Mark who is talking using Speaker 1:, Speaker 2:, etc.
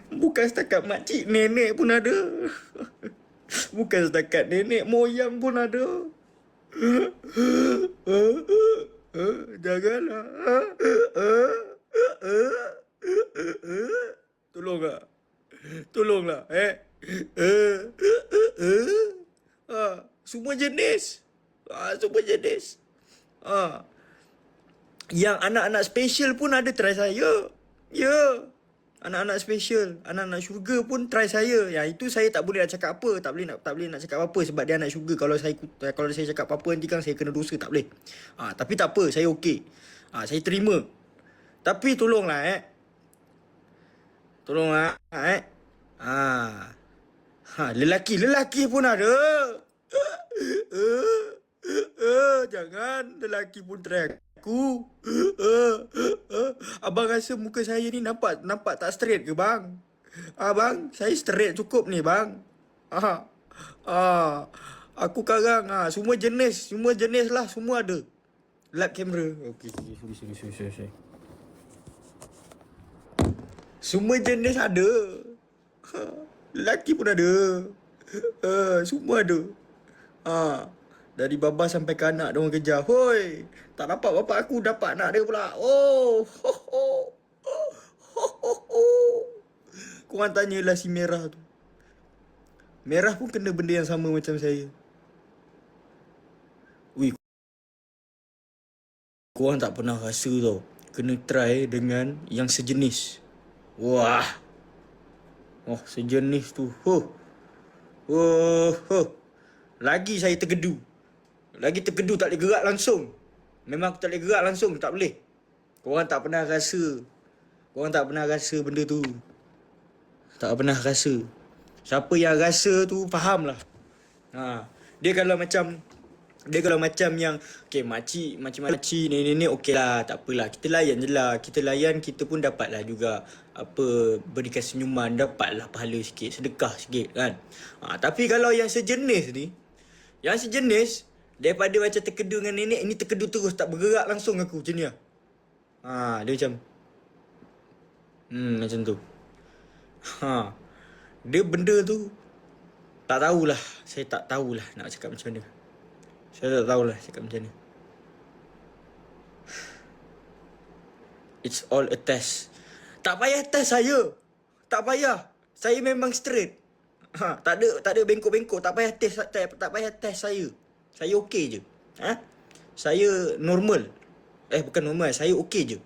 Speaker 1: Bukan setakat makcik, nenek pun ada. Bukan setakat nenek moyang pun ada. Janganlah. Tolonglah. Tolonglah, semua jenis. Semua jenis. Yang anak-anak special pun ada try saya. Ya. Anak-anak special, anak-anak syurga pun try saya. Yang itu saya tak boleh nak cakap apa, tak boleh nak cakap apa sebab dia anak syurga. Kalau saya cakap apa-apa nanti kan saya kena dosa, tak boleh. Tapi tak apa, saya okey. Saya terima. Tapi tolonglah Tolonglah lelaki pun ada. Jangan lelaki pun try aku. Abang rasa muka saya ni nampak tak straight ke bang? Bang, saya straight cukup ni bang. Aku karang semua jenis lah, semua ada. Lap kamera. Okey, sorry. Semua jenis ada. Lelaki pun ada. Semua ada. Dari baba sampai ke anak dia orang kejar. Hoi, tak dapat bapak aku, dapat anak dia pula. Korang tanyalah si Merah tu. Merah pun kena benda yang sama macam saya. Ui, korang tak pernah rasa tau. Kena try dengan yang sejenis. Wah. Sejenis tu. Lagi saya tergedu. Tak boleh gerak langsung. Memang aku tak boleh gerak langsung, tak boleh. Korang tak pernah rasa benda tu. Tak pernah rasa. Siapa yang rasa tu faham lah. Dia kalau macam yang makcik, nenek okey lah, tak apalah. Kita layan je lah. Kita pun dapat lah juga berikan senyuman, dapat lah pahala sikit, sedekah sikit kan. Tapi kalau yang sejenis ni, daripada macam terkedu dengan nenek, ini terkedu terus, tak bergerak langsung aku macam ni lah. Dia macam macam tu. Dia benda tu tak tahulah. Saya tak tahulah nak cakap macam mana. It's all a test. Tak payah test saya. Tak payah. Saya memang straight. Tak ada bengkok-bengkok. Tak payah test saya. Saya okey je. Saya normal. Bukan normal. Saya okey je.